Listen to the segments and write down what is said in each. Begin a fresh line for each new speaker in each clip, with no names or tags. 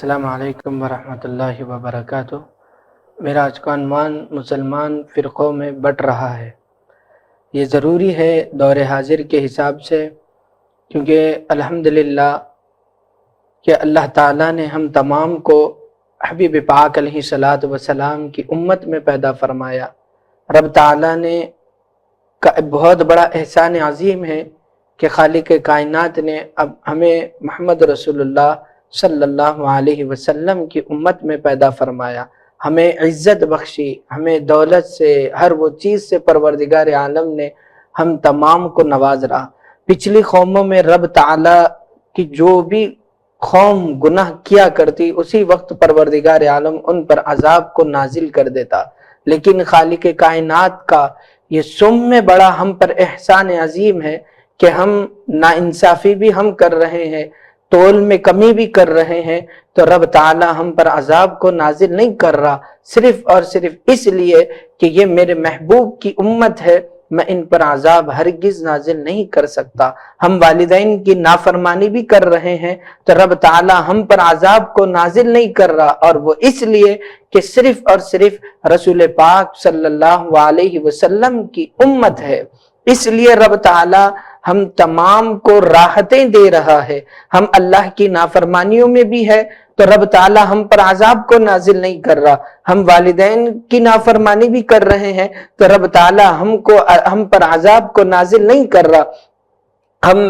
السلام علیکم ورحمۃ اللہ وبرکاتہ۔ میرا آج کا عنوان مسلمان فرقوں میں بٹ رہا ہے۔ یہ ضروری ہے دور حاضر کے حساب سے، کیونکہ الحمدللہ کہ اللہ تعالیٰ نے ہم تمام کو حبیب پاک علیہ الصلاۃ والسلام کی امت میں پیدا فرمایا۔ رب تعالیٰ نے کا بہت بڑا احسان عظیم ہے کہ خالق کائنات نے اب ہمیں محمد رسول اللہ صلی اللہ علیہ وسلم کی امت میں پیدا فرمایا، ہمیں عزت بخشی، ہمیں دولت سے، ہر وہ چیز سے پروردگار عالم نے ہم تمام کو نواز رہا۔ پچھلی قوموں میں رب تعالیٰ کی جو بھی قوم گناہ کیا کرتی، اسی وقت پروردگار عالم ان پر عذاب کو نازل کر دیتا، لیکن خالق کائنات کا یہ سم میں بڑا ہم پر احسان عظیم ہے کہ ہم ناانصافی بھی ہم کر رہے ہیں، تول میں کمی بھی کر رہے ہیں، تو رب تعالی ہم پر عذاب کو نازل نہیں کر رہا، صرف اور صرف اس لیے کہ یہ میرے محبوب کی امت ہے، میں ان پر عذاب ہرگز نازل نہیں کر سکتا۔ ہم والدین کی نافرمانی بھی کر رہے ہیں تو رب تعالی ہم پر عذاب کو نازل نہیں کر رہا، اور وہ اس لیے کہ صرف اور صرف رسول پاک صلی اللہ علیہ وسلم کی امت ہے۔ اس لیے رب تعالی ہم تمام کو راحتیں دے رہا ہے۔ ہم اللہ کی نافرمانیوں میں بھی ہے تو رب تعالی ہم پر عذاب کو نازل نہیں کر رہا، ہم والدین کی نافرمانی بھی کر رہے ہیں تو رب تعالی ہم پر عذاب کو نازل نہیں کر رہا، ہم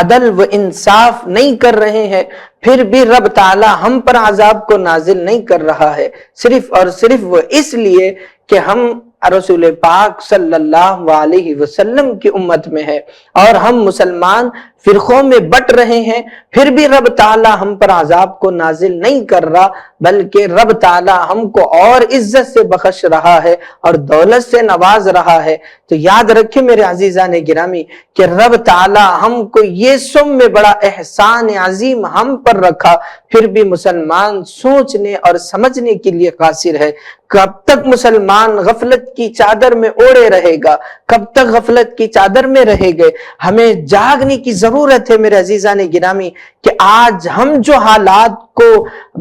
عدل و انصاف نہیں کر رہے ہیں پھر بھی رب تعالی ہم پر عذاب کو نازل نہیں کر رہا ہے، صرف اور صرف وہ اس لیے کہ ہم رسول پاک صلی اللہ علیہ وسلم کی امت میں ہے، اور ہم مسلمان فرقوں میں بٹ رہے ہیں پھر بھی رب تعالی ہم پر عذاب کو نازل نہیں کر رہا، بلکہ رب تعالی ہم کو اور عزت سے بخش رہا ہے اور دولت سے نواز رہا ہے۔ تو یاد رکھیں میرے عزیزان گرامی کہ رب تعالی ہم کو یہ سم میں بڑا احسان عظیم ہم پر رکھا، پھر بھی مسلمان سوچنے اور سمجھنے کے لیے قاصر ہے۔ کب تک مسلمان غفلت کی چادر میں اوڑے رہے گا، کب تک غفلت کی چادر میں رہے گے؟ ہمیں جاگنے کی ضرورت ہے میرے عزیزان گرامی کہ آج ہم جو حالات کو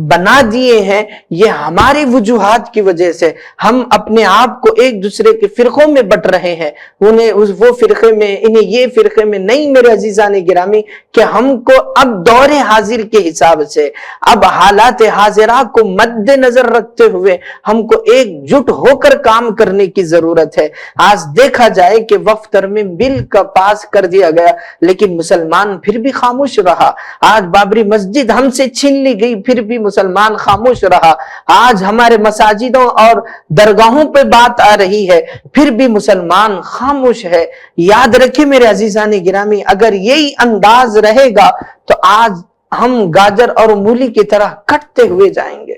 بنا دیے ہیں یہ ہماری وجوہات کی وجہ سے، ہم اپنے آپ کو ایک دوسرے کے فرقوں میں بٹ رہے ہیں، وہ فرقے میں، انہیں یہ فرقے میں نہیں میرے عزیزان گرامی، کہ ہم کو اب دور حاضر کے حساب سے، اب حالات حاضرہ کو مد نظر رکھتے ہوئے ہم کو ایک جٹ ہو کر کام کرنے کی ضرورت ہے۔ آج دیکھا جائے کہ وقف ترمیم بل کا پاس کر دیا گیا لیکن مسلمان پھر بھی خاموش رہا، آج بابری مسجد ہم سے چھین لی گئی پھر بھی مسلمان خاموش رہا، آج ہمارے مساجدوں اور درگاہوں پہ بات آ رہی ہے پھر بھی مسلمان خاموش ہے۔ یاد رکھیں میرے عزیزان گرامی، اگر یہی انداز رہے گا تو آج ہم گاجر اور مولی کی طرح کٹتے ہوئے جائیں گے۔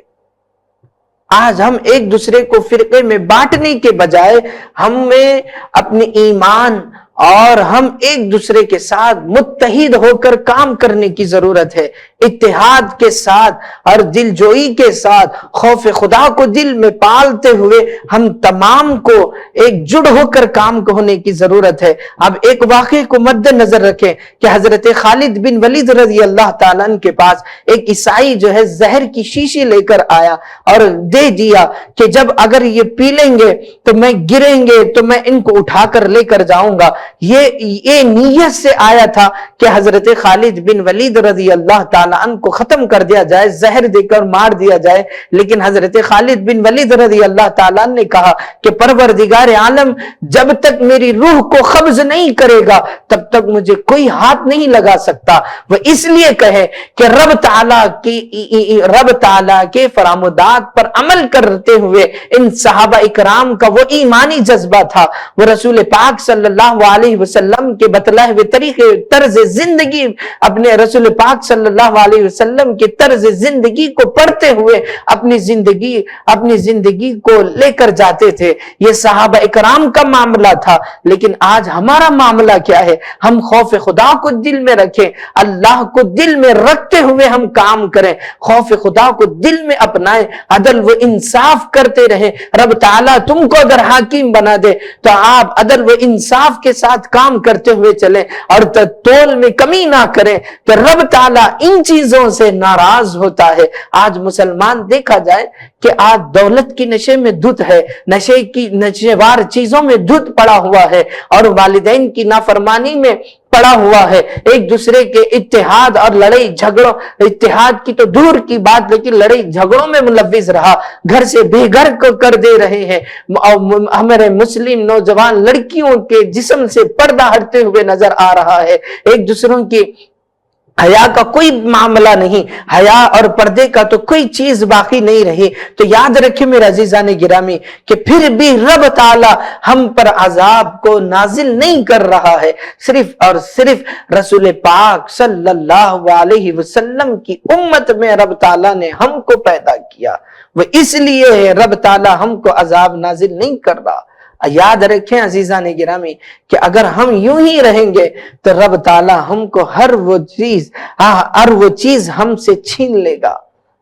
آج ہم ایک دوسرے کو فرقے میں بانٹنے کے بجائے ہمیں اپنے ایمان اور ہم ایک دوسرے کے ساتھ متحد ہو کر کام کرنے کی ضرورت ہے، اتحاد کے ساتھ اور دل جوئی کے ساتھ، خوف خدا کو دل میں پالتے ہوئے ہم تمام کو ایک جڑ ہو کر کام ہونے کی ضرورت ہے۔ اب ایک واقعے کو مد نظر رکھیں کہ حضرت خالد بن ولید رضی اللہ تعالیٰ عنہ کے پاس ایک عیسائی جو ہے زہر کی شیشی لے کر آیا اور دے دیا کہ جب اگر یہ پی لیں گے تو میں گریں گے تو میں ان کو اٹھا کر لے کر جاؤں گا۔ یہ نیت سے آیا تھا کہ حضرت خالد بن ولید رضی اللہ تعالیٰ عنہ کو ختم کر دیا جائے، زہر دے کر مار دیا جائے، لیکن حضرت خالد بن ولید رضی اللہ تعالیٰ عنہ نے کہا کہ پروردگار عالم جب تک میری روح کو قبض نہیں کرے گا تب تک مجھے کوئی ہاتھ نہیں لگا سکتا۔ وہ اس لیے کہے کہ رب تعالیٰ کے فرمودات پر عمل کرتے ہوئے ان صحابہ اکرام کا وہ ایمانی جذبہ تھا، وہ رسول پاک صلی اللہ علیہ وسلم کے بتلائے ہوئے طریقے طرز زندگی، اپنے رسول پاک صلی اللہ علیہ وسلم کے طرز زندگی کو پڑھتے ہوئے اپنی زندگی کو لے کر جاتے تھے۔ یہ صحابہ اکرام کا معاملہ تھا، لیکن آج ہمارا معاملہ کیا ہے؟ ہم خوف خدا کو دل میں رکھیں، اللہ کو دل میں رکھتے ہوئے ہم کام کریں، خوف خدا کو دل میں اپنائیں، عدل و انصاف کرتے رہیں۔ رب تعالیٰ تم کو اگر حاکم بنا دے تو آپ عدل و انصاف کے ساتھ کام کرتے ہوئے چلیں اور تول میں کمی نہ کریں تو رب تعالیٰ ان چیزوں سے ناراض ہوتا ہے۔ آج مسلمان دیکھا جائے کہ آج دولت کی نشے میں دھت ہے، نشے وار چیزوں میں دھت پڑا ہوا ہے اور والدین کی نافرمانی میں پڑا ہوا ہے، ایک دوسرے کے اتحاد اور لڑائی جھگڑوں، اتحاد کی تو دور کی بات لیکن لڑائی جھگڑوں میں ملوث رہا، گھر سے بے گھر کر دے رہے ہیں۔ ہمارے مسلم نوجوان لڑکیوں کے جسم سے پردہ ہٹتے ہوئے نظر آ رہا ہے، ایک دوسروں کی حیا کا کوئی معاملہ نہیں، حیا اور پردے کا تو کوئی چیز باقی نہیں رہی۔ تو یاد رکھیں میرے عزیزان گرامی کہ پھر بھی رب تعالی ہم پر عذاب کو نازل نہیں کر رہا ہے، صرف اور صرف رسول پاک صلی اللہ علیہ وسلم کی امت میں رب تعالی نے ہم کو پیدا کیا، وہ اس لیے رب تعالی ہم کو عذاب نازل نہیں کر رہا۔ یاد رکھیں عزیزان گرامی کہ اگر ہم یوں ہی رہیں گے تو رب تعالی ہم کو ہر وہ چیز ہم سے چھین لے گا،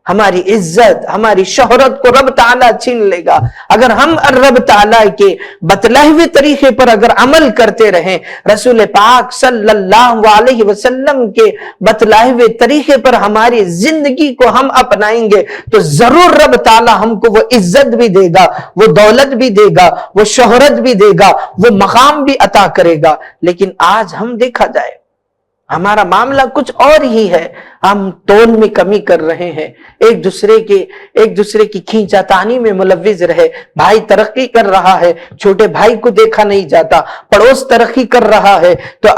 ہماری عزت ہماری شہرت کو رب تعالیٰ چھین لے گا۔ اگر ہم رب تعالیٰ کے بتلائے ہوئے طریقے پر اگر عمل کرتے رہیں، رسول پاک صلی اللہ علیہ وسلم کے بتلائے ہوئے طریقے پر ہماری زندگی کو ہم اپنائیں گے تو ضرور رب تعالیٰ ہم کو وہ عزت بھی دے گا، وہ دولت بھی دے گا، وہ شہرت بھی دے گا، وہ مقام بھی عطا کرے گا۔ لیکن آج ہم دیکھا جائے ہمارا معاملہ کچھ اور ہی ہے، ہم تول میں کمی کر رہے ہیں، ایک دوسرے کی کھینچا تانی میں ملوث رہے، بھائی ترقی کر رہا ہے چھوٹے بھائی کو دیکھا نہیں جاتا، پڑوس ترقی کر رہا ہے تو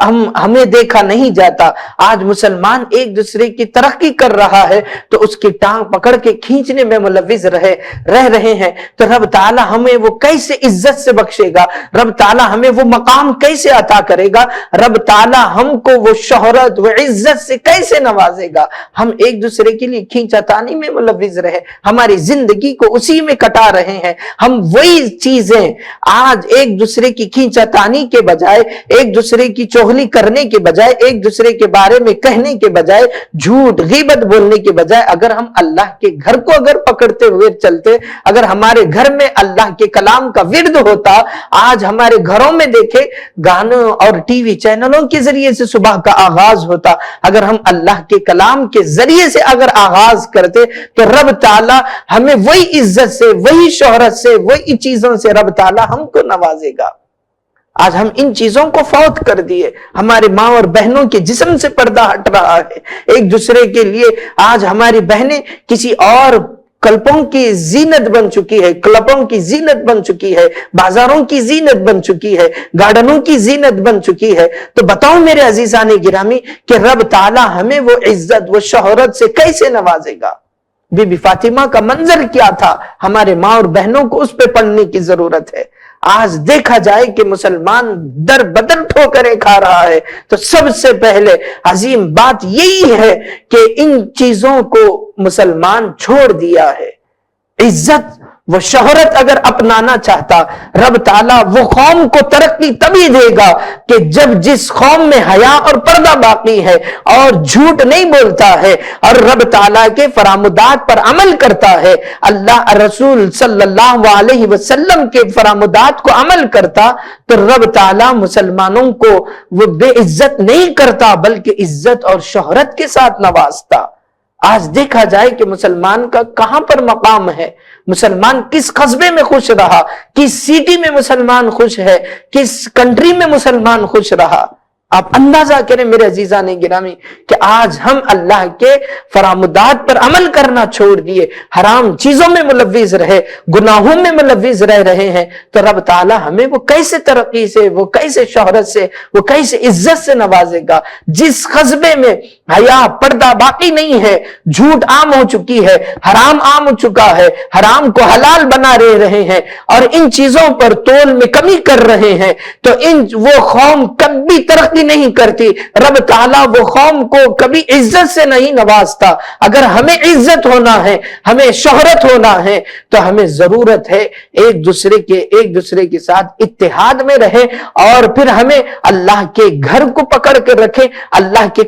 ہمیں دیکھا نہیں جاتا۔ آج مسلمان ایک دوسرے کی ترقی کر رہا ہے تو اس کی ٹانگ پکڑ کے کھینچنے میں ملوث رہ رہے ہیں، تو رب تعالی ہمیں وہ کیسے عزت سے بخشے گا، رب تعالی ہمیں وہ مقام کیسے عطا کرے گا، رب تعالی ہم کو وہ شہرت و عزت سے کیسے نوازے گا۔ ہم ایک دوسرے کے لیے کھینچا تانی میں ملوث رہے، ہماری زندگی کو اسی میں کٹا رہے ہیں، ہم وہی چیزیں آج ایک دوسرے کی کھینچا تانی کے بجائے، ایک دوسرے کی چغلی کرنے کے بجائے، ایک دوسرے کے بارے میں کہنے کے بجائے، جھوٹ غیبت بولنے کے بجائے، اگر ہم اللہ کے گھر کو اگر پکڑتے ہوئے چلتے، اگر ہمارے گھر میں اللہ کے کلام کا ورد ہوتا، آج ہمارے گھروں میں دیکھے گانوں اور ٹی وی چینلوں کے ذریعے سے صبح کا آغاز ہوتا، اگر ہم اللہ کے کلام کے ذریعے سے اگر آغاز کرتے تو رب تعالی ہمیں وہی عزت سے، وہی شہرت سے، وہی چیزوں سے رب تعالی ہم کو نوازے گا۔ آج ہم ان چیزوں کو فوت کر دیے، ہمارے ماں اور بہنوں کے جسم سے پردہ ہٹ رہا ہے، ایک دوسرے کے لیے آج ہماری بہنیں کسی اور کلپوں کی زینت بن چکی ہے، کلپوں کی زینت بن چکی ہے، بازاروں کی زینت بن چکی ہے، گارڈنوں کی زینت بن چکی ہے۔ تو بتاؤ میرے عزیزان گرامی کہ رب تعالی ہمیں وہ عزت وہ شہرت سے کیسے نوازے گا؟ بی بی فاطمہ کا منظر کیا تھا، ہمارے ماں اور بہنوں کو اس پہ پڑھنے کی ضرورت ہے۔ آج دیکھا جائے کہ مسلمان در بدر ٹھوکریں کھا رہا ہے تو سب سے پہلے عظیم بات یہی ہے کہ ان چیزوں کو مسلمان چھوڑ دیا ہے۔ عزت وہ شہرت اگر اپنانا چاہتا، رب تعالیٰ وہ قوم کو ترقی تبھی دے گا کہ جب جس قوم میں حیا اور پردہ باقی ہے اور جھوٹ نہیں بولتا ہے اور رب تعالیٰ کے فرامدات پر عمل کرتا ہے، اللہ رسول صلی اللہ علیہ وسلم کے فرامدات کو عمل کرتا، تو رب تعالیٰ مسلمانوں کو وہ بے عزت نہیں کرتا بلکہ عزت اور شہرت کے ساتھ نوازتا۔ آج دیکھا جائے کہ مسلمان کا کہاں پر مقام ہے، مسلمان کس قصبے میں خوش رہا، کس سٹی میں مسلمان خوش ہے، کس کنٹری میں مسلمان خوش رہا۔ آپ اندازہ کریں میرے عزیزان گرامی کہ آج ہم اللہ کے فرامدات پر عمل کرنا چھوڑ دیے، حرام چیزوں میں ملوث رہے، گناہوں میں ملوث رہ رہے ہیں، تو رب تعالی ہمیں وہ کیسے ترقی سے، وہ کیسے شہرت سے، وہ کیسے عزت سے نوازے گا؟ جس قصبے میں حیا پردہ باقی نہیں ہے، جھوٹ عام ہو چکی ہے، حرام عام ہو چکا ہے، حرام کو حلال بنا رہے ہیں اور ان چیزوں پر تول میں کمی کر رہے ہیں، تو وہ قوم کبھی ترقی نہیں کرتی، رب تعالیٰ وہ قوم کو کبھی عزت سے نہیں نوازتا۔ اگر ہمیں عزت ہونا ہے، ہمیں شہرت ہونا ہے، تو ہمیں ضرورت ہے ایک دوسرے کے ساتھ اتحاد میں رہے اور پھر ہمیں اللہ کے گھر کو پکڑ کے رکھیں، اللہ کے